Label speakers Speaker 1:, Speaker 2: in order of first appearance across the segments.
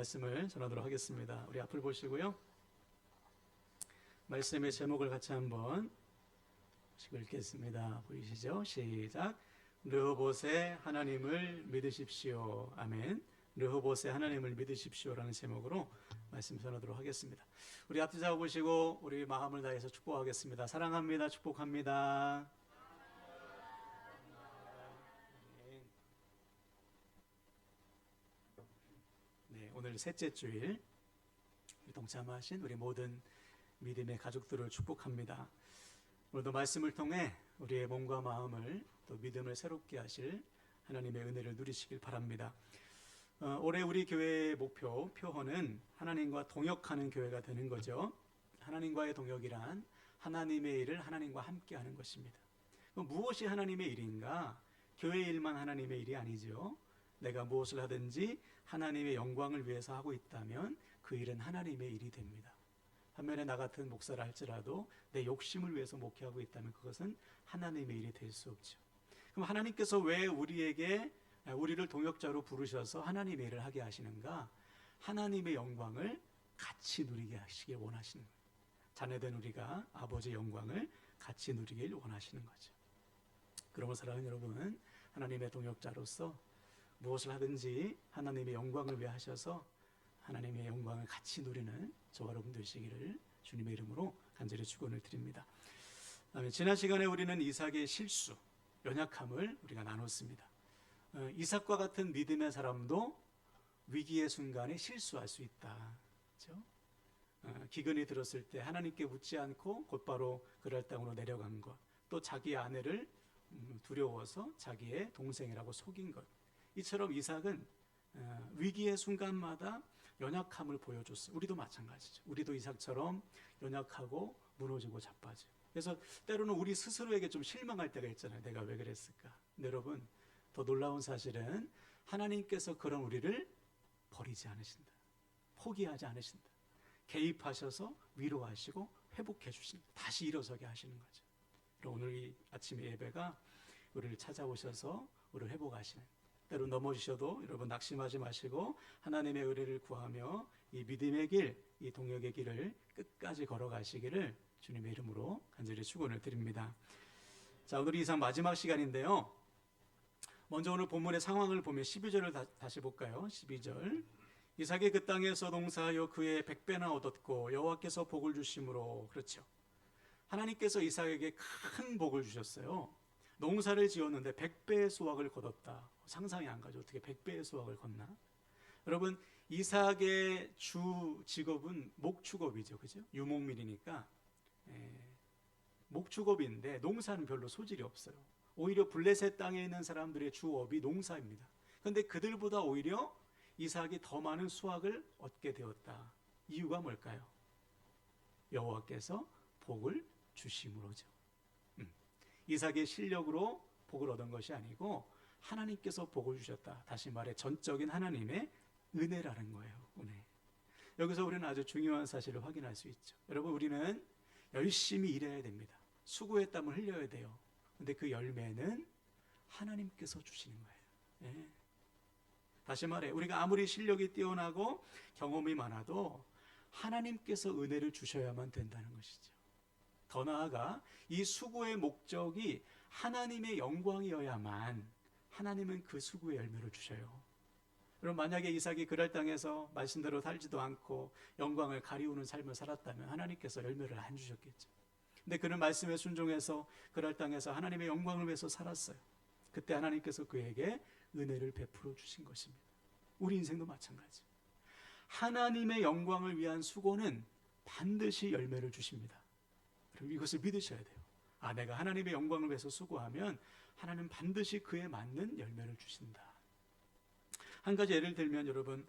Speaker 1: 말씀을 전하도록 하겠습니다. 우리 앞을 보시고요. 말씀의 제목을 같이 한번 읽겠습니다. 보이시죠? 시작. 르호봇의 하나님을 믿으십시오. 아멘. 르호봇의 하나님을 믿으십시오라는 제목으로 말씀 전하도록 하겠습니다. 우리 앞뒤 잡아보시고 우리 마음을 다해서 축복하겠습니다. 사랑합니다. 축복합니다. 네, 오늘 셋째 주일 동참하신 우리 모든 믿음의 가족들을 축복합니다. 오늘도 말씀을 통해 우리의 몸과 마음을 또 믿음을 새롭게 하실 하나님의 은혜를 누리시길 바랍니다. 올해 우리 교회의 목표, 표어는 하나님과 동역하는 교회가 되는 거죠. 하나님과의 동역이란 하나님의 일을 하나님과 함께 하는 것입니다. 무엇이 하나님의 일인가? 교회 일만 하나님의 일이 아니죠. 내가 무엇을 하든지 하나님의 영광을 위해서 하고 있다면 그 일은 하나님의 일이 됩니다. 반면에 나 같은 목사라 할지라도 내 욕심을 위해서 목회하고 있다면 그것은 하나님의 일이 될 수 없죠. 그럼 하나님께서 왜 우리를 동역자로 부르셔서 하나님의 일을 하게 하시는가? 하나님의 영광을 같이 누리게 하시길 원하시는 거예요. 자녀된 우리가 아버지의 영광을 같이 누리길 원하시는 거죠. 그러므로 사랑하는 여러분, 하나님의 동역자로서 무엇을 하든지 하나님의 영광을 위해 하셔서 하나님의 영광을 같이 누리는 저와 여러분 되시기를 주님의 이름으로 간절히 축원을 드립니다. 지난 시간에 우리는 이삭의 실수, 연약함을 우리가 나눴습니다. 이삭과 같은 믿음의 사람도 위기의 순간에 실수할 수 있다. 그렇죠? 기근이 들었을 때 하나님께 묻지 않고 곧바로 그랄 땅으로 내려간 것, 또 자기 아내를 두려워서 자기의 동생이라고 속인 것. 이처럼 이삭은 위기의 순간마다 연약함을 보여줬어요. 우리도 마찬가지죠. 우리도 이삭처럼 연약하고 무너지고 자빠져요. 그래서 때로는 우리 스스로에게 좀 실망할 때가 있잖아요. 내가 왜 그랬을까? 근데 여러분, 더 놀라운 사실은 하나님께서 그런 우리를 버리지 않으신다. 포기하지 않으신다. 개입하셔서 위로하시고 회복해 주신다. 다시 일어서게 하시는 거죠. 오늘 이 아침의 예배가 우리를 찾아오셔서 우리를 회복하시는, 때로 넘어지셔도 여러분 낙심하지 마시고 하나님의 의뢰를 구하며 이 믿음의 길, 이 동역의 길을 끝까지 걸어가시기를 주님의 이름으로 간절히 축원을 드립니다. 자, 오늘 이상 마지막 시간인데요. 먼저 오늘 본문의 상황을 보면 12절을 다시 볼까요? 12절. 이삭이 그 땅에서 농사하여 그의 100배나 얻었고 여호와께서 복을 주심으로. 그렇죠. 하나님께서 이삭에게 큰 복을 주셨어요. 농사를 지었는데 100배의 수확을 거뒀다. 상상이 안 가죠. 어떻게 100배의 수확을 걷나? 여러분, 이삭의 주 직업은 목축업이죠. 그죠? 유목민이니까 목축업인데 농사는 별로 소질이 없어요. 오히려 블레셋 땅에 있는 사람들의 주업이 농사입니다. 그런데 그들보다 오히려 이삭이 더 많은 수확을 얻게 되었다. 이유가 뭘까요? 여호와께서 복을 주심으로죠. 이삭의 실력으로 복을 얻은 것이 아니고 하나님께서 복을 주셨다. 다시 말해 전적인 하나님의 은혜라는 거예요. 은혜. 여기서 우리는 아주 중요한 사실을 확인할 수 있죠. 여러분, 우리는 열심히 일해야 됩니다. 수고의 땀을 흘려야 돼요. 근데 그 열매는 하나님께서 주시는 거예요. 네. 다시 말해 우리가 아무리 실력이 뛰어나고 경험이 많아도 하나님께서 은혜를 주셔야만 된다는 것이죠. 더 나아가 이 수고의 목적이 하나님의 영광이어야만 하나님은 그 수고의 열매를 주셔요. 그럼 만약에 이삭이 그랄 땅에서 말씀대로 살지도 않고 영광을 가리우는 삶을 살았다면 하나님께서 열매를 안 주셨겠죠. 근데 그는 말씀에 순종해서 그랄 땅에서 하나님의 영광을 위해서 살았어요. 그때 하나님께서 그에게 은혜를 베풀어 주신 것입니다. 우리 인생도 마찬가지. 하나님의 영광을 위한 수고는 반드시 열매를 주십니다. 그럼 이것을 믿으셔야 돼요. 내가 하나님의 영광을 위해서 수고하면 하나님은 반드시 그에 맞는 열매를 주신다. 한 가지 예를 들면 여러분,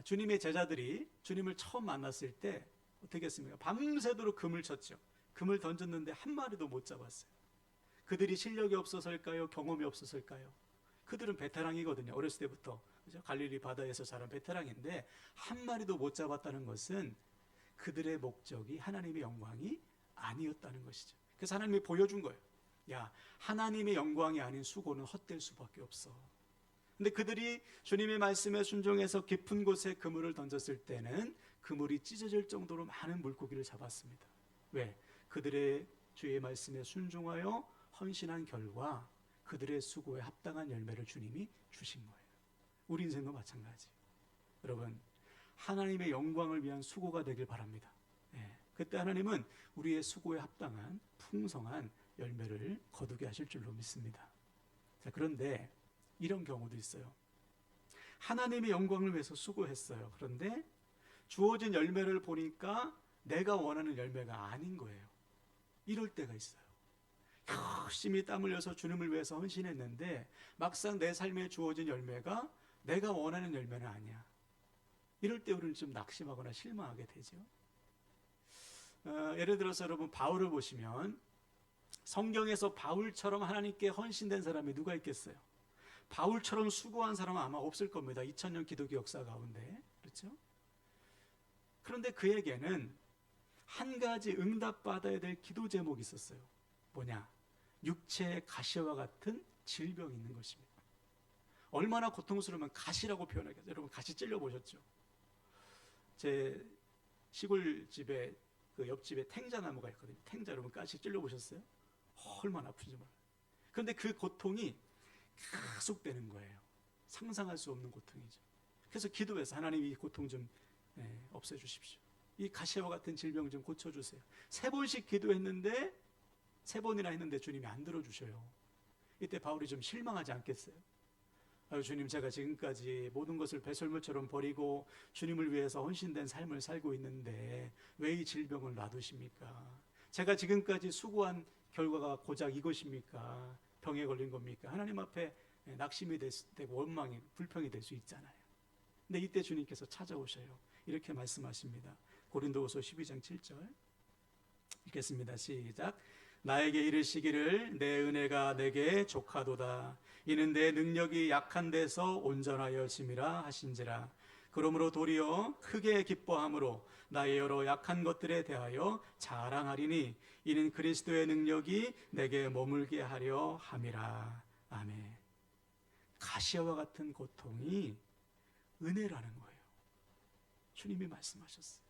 Speaker 1: 주님의 제자들이 주님을 처음 만났을 때 어떻게 했습니까? 밤새도록 금을 쳤죠. 금을 던졌는데 한 마리도 못 잡았어요. 그들이 실력이 없어서일까요? 경험이 없어서일까요? 그들은 베테랑이거든요. 어렸을 때부터. 그죠? 갈릴리 바다에서 자란 베테랑인데 한 마리도 못 잡았다는 것은 그들의 목적이 하나님의 영광이 아니었다는 것이죠. 그래서 하나님이 보여준 거예요. 야, 하나님의 영광이 아닌 수고는 헛될 수밖에 없어. 근데 그들이 주님의 말씀에 순종해서 깊은 곳에 그물을 던졌을 때는 그물이 찢어질 정도로 많은 물고기를 잡았습니다. 왜? 그들의 주의 말씀에 순종하여 헌신한 결과 그들의 수고에 합당한 열매를 주님이 주신 거예요. 우리 인생도 마찬가지. 여러분, 하나님의 영광을 위한 수고가 되길 바랍니다. 그때 하나님은 우리의 수고에 합당한 풍성한 열매를 거두게 하실 줄로 믿습니다. 자, 그런데 이런 경우도 있어요. 하나님의 영광을 위해서 수고했어요. 그런데 주어진 열매를 보니까 내가 원하는 열매가 아닌 거예요. 이럴 때가 있어요. 열심히 땀 흘려서 주님을 위해서 헌신했는데 막상 내 삶에 주어진 열매가 내가 원하는 열매는 아니야. 이럴 때 우리는 좀 낙심하거나 실망하게 되죠. 예를 들어서 여러분, 바울을 보시면 성경에서 바울처럼 하나님께 헌신된 사람이 누가 있겠어요? 바울처럼 수고한 사람은 아마 없을 겁니다. 2000년 기독교 역사 가운데. 그렇죠? 그런데 그에게는 한 가지 응답받아야 될 기도 제목이 있었어요. 뭐냐? 육체의 가시와 같은 질병이 있는 것입니다. 얼마나 고통스러우면 가시라고 표현하겠어요. 여러분, 가시 찔려보셨죠? 제 시골집에 그 옆집에 탱자나무가 있거든요. 탱자, 여러분 가시 찔려보셨어요? 얼마나 아픈지 몰라요. 그런데 그 고통이 계속되는 거예요. 상상할 수 없는 고통이죠. 그래서 기도해서 하나님 이 고통 좀 없애주십시오. 이 가시와 같은 질병 좀 고쳐주세요. 3번씩 기도했는데 3번이나 했는데 주님이 안 들어주셔요. 이때 바울이 좀 실망하지 않겠어요? 아유, 주님, 제가 지금까지 모든 것을 배설물처럼 버리고 주님을 위해서 헌신된 삶을 살고 있는데 왜 이 질병을 놔두십니까? 제가 지금까지 수고한 결과가 고작 이것입니까? 병에 걸린 겁니까? 하나님 앞에 낙심이 되고 원망이, 불평이 될 수 있잖아요. 근데 이때 주님께서 찾아오셔요. 이렇게 말씀하십니다. 고린도후서 12장 7절 읽겠습니다. 시작. 나에게 이르시기를 내 은혜가 내게 족하도다. 이는 내 능력이 약한 데서 온전하여 짐이라 하신지라. 그러므로 도리어 크게 기뻐함으로 나의 여러 약한 것들에 대하여 자랑하리니 이는 그리스도의 능력이 내게 머물게 하려 함이라. 아멘. 가시와 같은 고통이 은혜라는 거예요. 주님이 말씀하셨어요.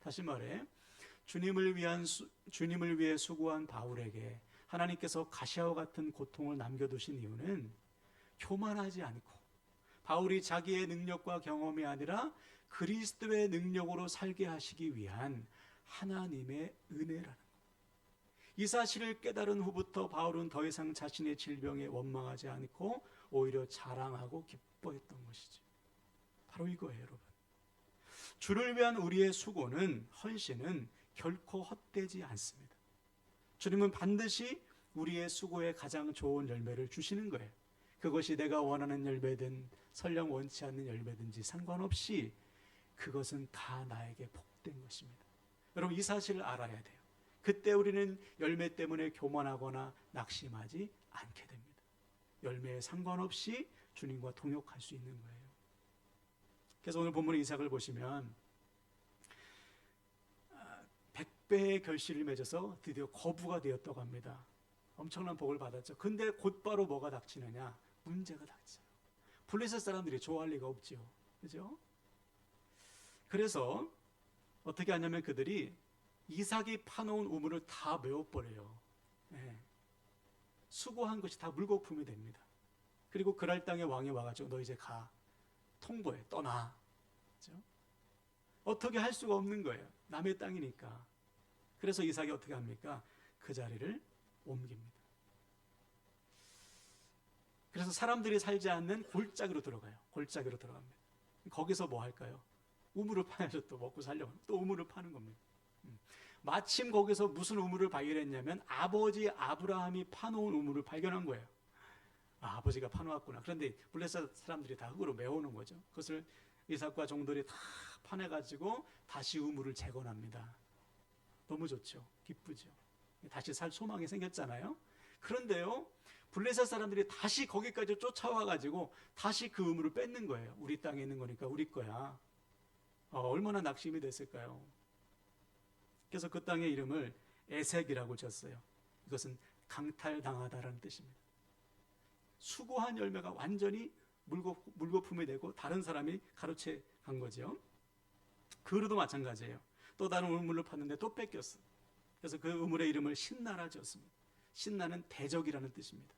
Speaker 1: 다시 말해, 주님을 위해 수고한 바울에게 하나님께서 가시와 같은 고통을 남겨두신 이유는 교만하지 않고 바울이 자기의 능력과 경험이 아니라 그리스도의 능력으로 살게 하시기 위한 하나님의 은혜라는 것. 이 사실을 깨달은 후부터 바울은 더 이상 자신의 질병에 원망하지 않고 오히려 자랑하고 기뻐했던 것이죠. 바로 이거예요, 여러분. 주를 위한 우리의 수고는, 헌신은 결코 헛되지 않습니다. 주님은 반드시 우리의 수고에 가장 좋은 열매를 주시는 거예요. 그것이 내가 원하는 열매든 설령 원치 않는 열매든지 상관없이 그것은 다 나에게 복된 것입니다. 여러분, 이 사실을 알아야 돼요. 그때 우리는 열매 때문에 교만하거나 낙심하지 않게 됩니다. 열매에 상관없이 주님과 동역할 수 있는 거예요. 그래서 오늘 본문의 이삭을 보시면 100배의 결실을 맺어서 드디어 거부가 되었다고 합니다. 엄청난 복을 받았죠. 근데 곧바로 뭐가 닥치느냐? 문제가 닥쳐요. 블레셋 사람들이 좋아할 리가 없죠. 그죠? 그래서 어떻게 하냐면 그들이 이삭이 파놓은 우물을 다 메워버려요. 수고한 것이 다 물거품이 됩니다. 그리고 그랄 땅의 왕이 와가지고 너 이제 가. 통보해. 떠나. 그죠? 어떻게 할 수가 없는 거예요. 남의 땅이니까. 그래서 이삭이 어떻게 합니까? 그 자리를 옮깁니다. 그래서 사람들이 살지 않는 골짜기로 들어가요. 골짜기로 들어갑니다. 거기서 뭐 할까요? 우물을 파야죠. 또 먹고 살려고. 또 우물을 파는 겁니다. 마침 거기서 무슨 우물을 발견했냐면 아버지 아브라함이 파놓은 우물을 발견한 거예요. 아버지가 파놓았구나. 그런데 블레셋 사람들이 다 흙으로 메우는 거죠. 그것을 이삭과 종들이 다 파내가지고 다시 우물을 재건합니다. 너무 좋죠. 기쁘죠. 다시 살 소망이 생겼잖아요. 그런데요, 블레셋 사람들이 다시 거기까지 쫓아와가지고 다시 그 우물을 뺏는 거예요. 우리 땅에 있는 거니까 우리 거야. 얼마나 낙심이 됐을까요? 그래서 그 땅의 이름을 에색이라고 졌어요. 이것은 강탈당하다라는 뜻입니다. 수고한 열매가 완전히 물거품이 되고 다른 사람이 가로채 간 거죠. 그루도 마찬가지예요. 또 다른 우물을 팠는데 또 뺏겼어. 그래서 그 우물의 이름을 신나라 지었습니다. 신나는 대적이라는 뜻입니다.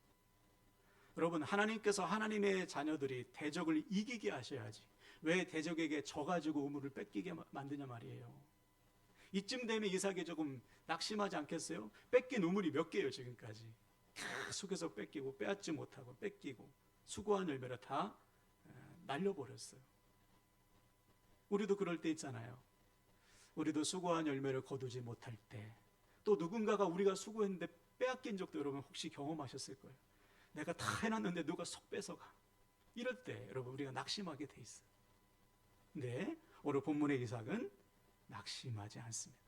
Speaker 1: 여러분, 하나님께서 하나님의 자녀들이 대적을 이기게 하셔야지 왜 대적에게 져가지고 우물을 뺏기게 만드냐 말이에요. 이쯤 되면 이삭이 조금 낙심하지 않겠어요? 뺏긴 우물이 몇 개예요 지금까지. 계속해서 뺏기고 빼앗지 못하고 뺏기고 수고한 열매를 다 날려버렸어요. 우리도 그럴 때 있잖아요. 우리도 수고한 열매를 거두지 못할 때, 또 누군가가 우리가 수고했는데 빼앗긴 적도 여러분 혹시 경험하셨을 거예요. 내가 다 해놨는데 누가 쏙 뺏어가. 이럴 때 여러분 우리가 낙심하게 돼 있어요. 근데 오늘 본문의 이삭은 낙심하지 않습니다.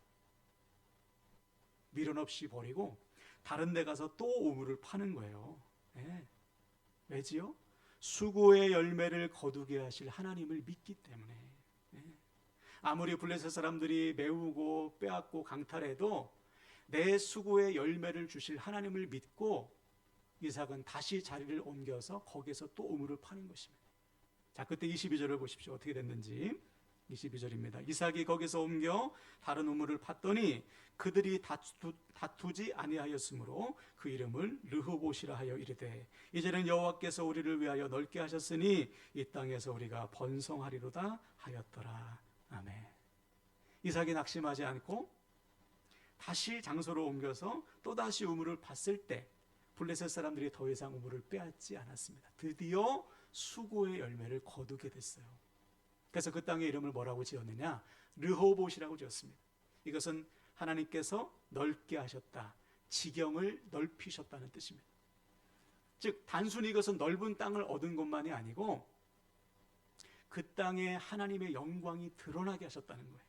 Speaker 1: 미련 없이 버리고 다른 데 가서 또 우물을 파는 거예요. 네. 왜지요? 수고의 열매를 거두게 하실 하나님을 믿기 때문에. 네. 아무리 블레셋 사람들이 메우고 빼앗고 강탈해도 내 수고의 열매를 주실 하나님을 믿고 이삭은 다시 자리를 옮겨서 거기서 또 우물을 파는 것입니다. 자, 그때 22절을 보십시오. 어떻게 됐는지. 22절입니다. 이삭이 거기서 옮겨 다른 우물을 팠더니 그들이 다투지 아니하였으므로 그 이름을 르호봇이라 하여 이르되 이제는 여호와께서 우리를 위하여 넓게 하셨으니 이 땅에서 우리가 번성하리로다 하였더라. 아멘. 이삭이 낙심하지 않고 다시 장소로 옮겨서 또다시 우물을 팠을 때 블레셋 사람들이 더 이상 우물을 빼앗지 않았습니다. 드디어 수고의 열매를 거두게 됐어요. 그래서 그 땅의 이름을 뭐라고 지었느냐? 르호봇이라고 지었습니다. 이것은 하나님께서 넓게 하셨다, 지경을 넓히셨다는 뜻입니다. 즉 단순히 이것은 넓은 땅을 얻은 것만이 아니고 그 땅에 하나님의 영광이 드러나게 하셨다는 거예요.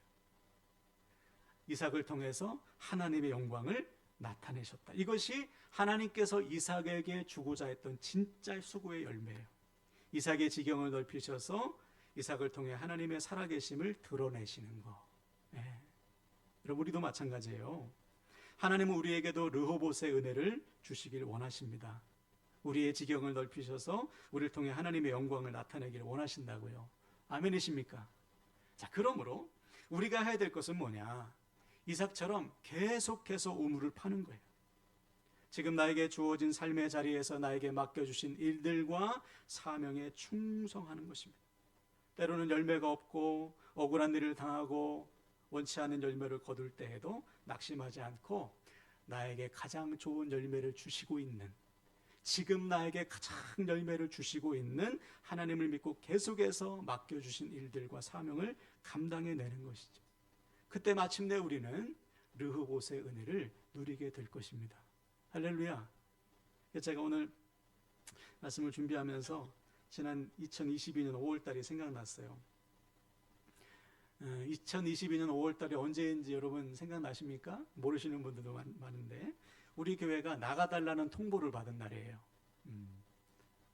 Speaker 1: 이삭을 통해서 하나님의 영광을 나타내셨다. 이것이 하나님께서 이삭에게 주고자 했던 진짜 수고의 열매예요. 이삭의 지경을 넓히셔서 이삭을 통해 하나님의 살아계심을 드러내시는 것. 네. 여러분 우리도 마찬가지예요. 하나님은 우리에게도 르호봇의 은혜를 주시길 원하십니다. 우리의 지경을 넓히셔서 우리를 통해 하나님의 영광을 나타내기를 원하신다고요. 아멘이십니까? 자, 그러므로 우리가 해야 될 것은 뭐냐? 이삭처럼 계속해서 우물을 파는 거예요. 지금 나에게 주어진 삶의 자리에서 나에게 맡겨주신 일들과 사명에 충성하는 것입니다. 때로는 열매가 없고 억울한 일을 당하고 원치 않는 열매를 거둘 때에도 낙심하지 않고 나에게 가장 좋은 열매를 주시고 있는, 지금 나에게 가장 열매를 주시고 있는 하나님을 믿고 계속해서 맡겨주신 일들과 사명을 감당해내는 것이죠. 그때 마침내 우리는 르호봇의 은혜를 누리게 될 것입니다. 할렐루야. 제가 오늘 말씀을 준비하면서 지난 2022년 5월달이 생각났어요. 2022년 5월달이 언제인지 여러분 생각나십니까? 모르시는 분들도 많은데 우리 교회가 나가달라는 통보를 받은 날이에요.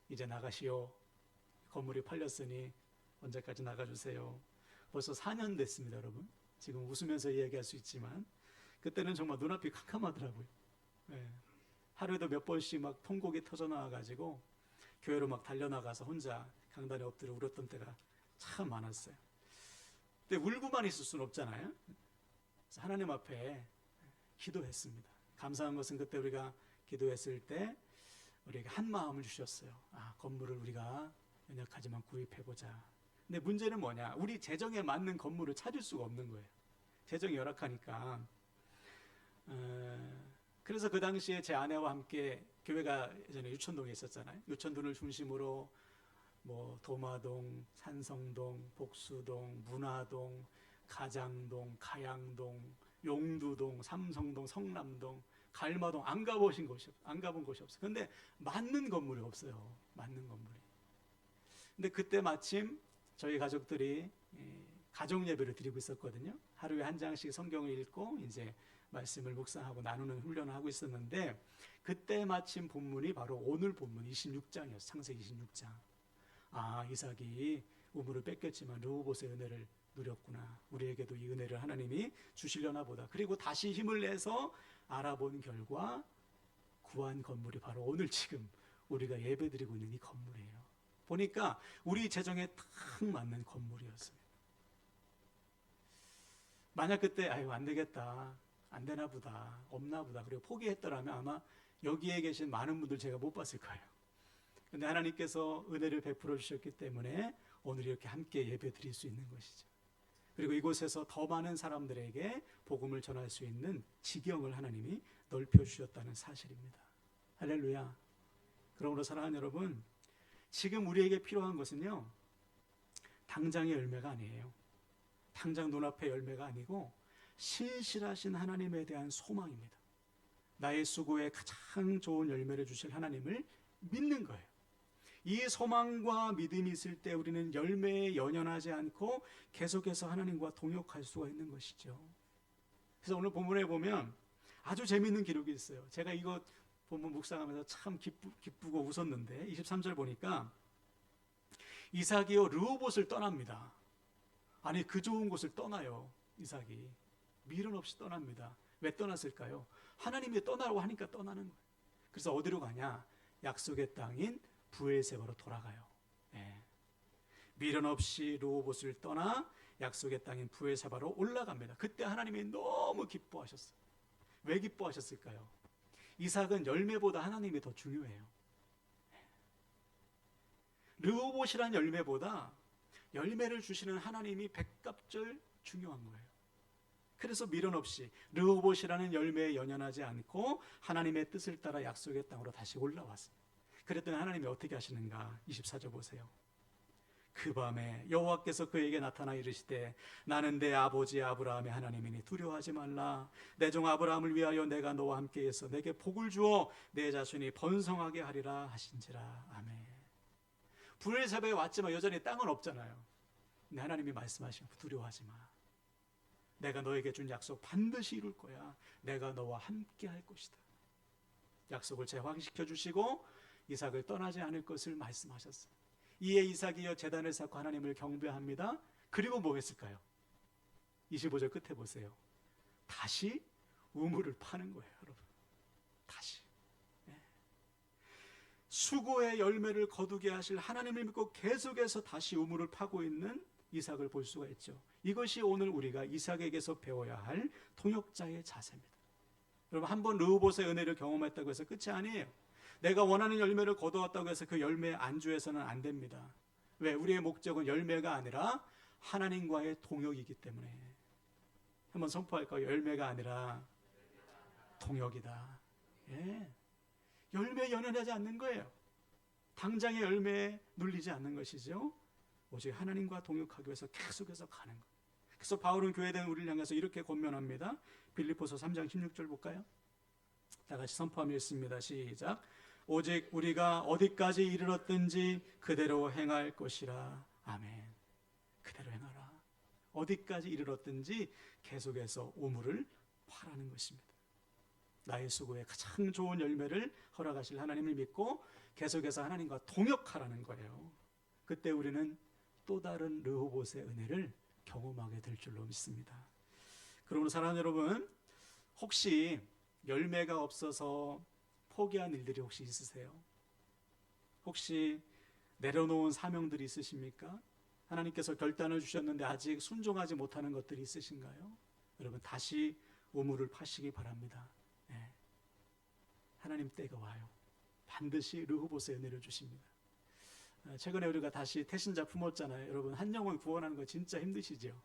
Speaker 1: 이제 나가시오. 건물이 팔렸으니 언제까지 나가주세요. 벌써 4년 됐습니다, 여러분. 지금 웃으면서 이야기할 수 있지만 그때는 정말 눈앞이 캄캄하더라고요. 네. 하루에도 몇 번씩 막 통곡이 터져나와가지고 교회로 막 달려나가서 혼자 강단에 엎드려 울었던 때가 참 많았어요. 근데 울고만 있을 수는 없잖아요. 그래서 하나님 앞에 기도했습니다. 감사한 것은 그때 우리가 기도했을 때 우리에게 한 마음을 주셨어요. 건물을 우리가 연약하지만 구입해보자. 근데 문제는 뭐냐? 우리 재정에 맞는 건물을 찾을 수가 없는 거예요. 재정이 열악하니까. 그래서 그 당시에 제 아내와 함께 교회가 예전에 유천동에 있었잖아요. 유천동을 중심으로 뭐 도마동, 산성동, 복수동, 문화동, 가장동, 가양동, 용두동, 삼성동, 성남동, 갈마동 안 가본 곳이 없어요. 그런데 맞는 건물이 없어요. 맞는 건물이. 근데 그때 마침 저희 가족들이 가족 예배를 드리고 있었거든요. 하루에 한 장씩 성경을 읽고 이제 말씀을 묵상하고 나누는 훈련을 하고 있었는데 그때 마침 본문이 바로 오늘 본문 26장이었어요. 창세기 26장. 이삭이 우물을 뺏겼지만 르호봇의 은혜를 누렸구나. 우리에게도 이 은혜를 하나님이 주시려나 보다. 그리고 다시 힘을 내서 알아본 결과 구한 건물이 바로 오늘 지금 우리가 예배드리고 있는 이 건물이에요. 보니까 우리 재정에 딱 맞는 건물이었습니다. 만약 그때 아유 안 되겠다, 안 되나 보다, 없나 보다 그리고 포기했더라면 아마 여기에 계신 많은 분들 제가 못 봤을 거예요. 근데 하나님께서 은혜를 베풀어 주셨기 때문에 오늘 이렇게 함께 예배 드릴 수 있는 것이죠. 그리고 이곳에서 더 많은 사람들에게 복음을 전할 수 있는 지경을 하나님이 넓혀 주셨다는 사실입니다. 할렐루야. 그러므로 사랑하는 여러분, 지금 우리에게 필요한 것은요, 당장의 열매가 아니에요. 당장 눈앞의 열매가 아니고 신실하신 하나님에 대한 소망입니다. 나의 수고에 가장 좋은 열매를 주실 하나님을 믿는 거예요. 이 소망과 믿음이 있을 때 우리는 열매에 연연하지 않고 계속해서 하나님과 동역할 수가 있는 것이죠. 그래서 오늘 본문에 보면 아주 재미있는 기록이 있어요. 제가 이거 본문 묵상하면서 참 기쁘고 웃었는데 23절 보니까 이삭이요 르호봇을 떠납니다. 아니 그 좋은 곳을 떠나요. 이삭이 미련 없이 떠납니다. 왜 떠났을까요? 하나님이 떠나라고 하니까 떠나는 거예요. 그래서 어디로 가냐? 약속의 땅인 브엘세바로 돌아가요. 예. 미련 없이 르호봇을 떠나 약속의 땅인 브엘세바로 올라갑니다. 그때 하나님이 너무 기뻐하셨어요. 왜 기뻐하셨을까요? 이삭은 열매보다 하나님이 더 중요해요. 르호봇이란 열매보다 열매를 주시는 하나님이 백값절 중요한 거예요. 그래서 미련 없이 르호봇이라는 열매에 연연하지 않고 하나님의 뜻을 따라 약속의 땅으로 다시 올라왔습니다. 그랬더니 하나님이 어떻게 하시는가? 24절 보세요. 그 밤에 여호와께서 그에게 나타나 이르시되 나는 내 아버지 아브라함의 하나님이니 두려워하지 말라. 내 종 아브라함을 위하여 내가 너와 함께해서 내게 복을 주어 내 자손이 번성하게 하리라 하신지라. 아멘. 브엘세바에 왔지만 여전히 땅은 없잖아요. 근데 하나님이 말씀하시면 두려워하지 마. 내가 너에게 준 약속 반드시 이룰 거야. 내가 너와 함께 할 것이다. 약속을 재확인시켜 주시고 이삭을 떠나지 않을 것을 말씀하셨어요. 이에 이삭이여 제단을 쌓고 하나님을 경배합니다. 그리고 뭐 했을까요? 25절 끝에 보세요. 다시 우물을 파는 거예요, 여러분. 다시. 수고의 열매를 거두게 하실 하나님을 믿고 계속해서 다시 우물을 파고 있는 이삭을 볼 수가 있죠. 이것이 오늘 우리가 이삭에게서 배워야 할 통역자의 자세입니다. 여러분, 한번 르호봇의 은혜를 경험했다고 해서 끝이 아니에요. 내가 원하는 열매를 거두었다고 해서 그 열매에 안주해서는 안 됩니다. 왜? 우리의 목적은 열매가 아니라 하나님과의 동역이기 때문에. 한번 선포할까요? 열매가 아니라 동역이다. 예. 열매에 연연하지 않는 거예요. 당장의 열매에 눌리지 않는 것이죠. 오직 하나님과 동역하기 위해서 계속해서 가는 거예요. 그래서 바울은 교회된 우리를 향해서 이렇게 권면합니다. 빌립보서 3장 16절 볼까요? 다 같이 선포하며 읽습니다. 시작. 오직 우리가 어디까지 이르렀든지 그대로 행할 것이라. 아멘. 그대로 행하라. 어디까지 이르렀든지 계속해서 우물을 파라는 것입니다. 나의 수고에 가장 좋은 열매를 허락하실 하나님을 믿고 계속해서 하나님과 동역하라는 거예요. 그때 우리는 또 다른 르호봇의 은혜를 경험하게 될 줄로 믿습니다. 그러므로 사랑하는 여러분, 혹시 열매가 없어서 포기한 일들이 혹시 있으세요? 혹시 내려놓은 사명들이 있으십니까? 하나님께서 결단을 주셨는데 아직 순종하지 못하는 것들이 있으신가요? 여러분, 다시 우물을 파시기 바랍니다. 네. 하나님 때가 와요. 반드시 르호봇의 은혜를 주십니다. 최근에 우리가 다시 태신자 품었잖아요. 여러분, 한 영혼 구원하는 거 진짜 힘드시죠?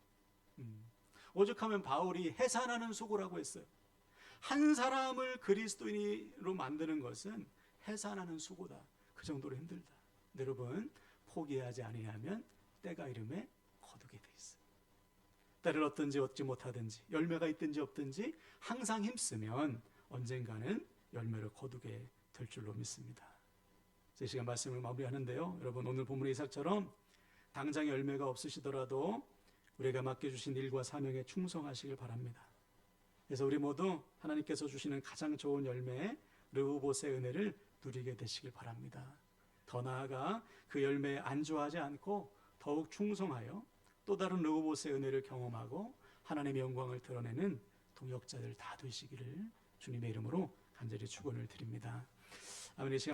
Speaker 1: 오죽하면 바울이 해산하는 수고라고 했어요. 한 사람을 그리스도인으로 만드는 것은 해산하는 수고다. 그 정도로 힘들다. 여러분, 포기하지 아니하면 때가 이름에 거두게 돼 있어요. 때를 얻든지 얻지 못하든지 열매가 있든지 없든지 항상 힘쓰면 언젠가는 열매를 거두게 될 줄로 믿습니다. 제 시간 말씀을 마무리하는데요. 여러분, 오늘 본문의 이삭처럼 당장 열매가 없으시더라도 우리가 맡겨주신 일과 사명에 충성하시길 바랍니다. 그래서 우리 모두 하나님께서 주시는 가장 좋은 열매 르호봇의 은혜를 누리게 되시길 바랍니다. 더 나아가 그 열매에 안주하지 않고 더욱 충성하여 또 다른 르호봇의 은혜를 경험하고 하나님의 영광을 드러내는 동역자들 다 되시기를 주님의 이름으로 간절히 축원을 드립니다. 아멘.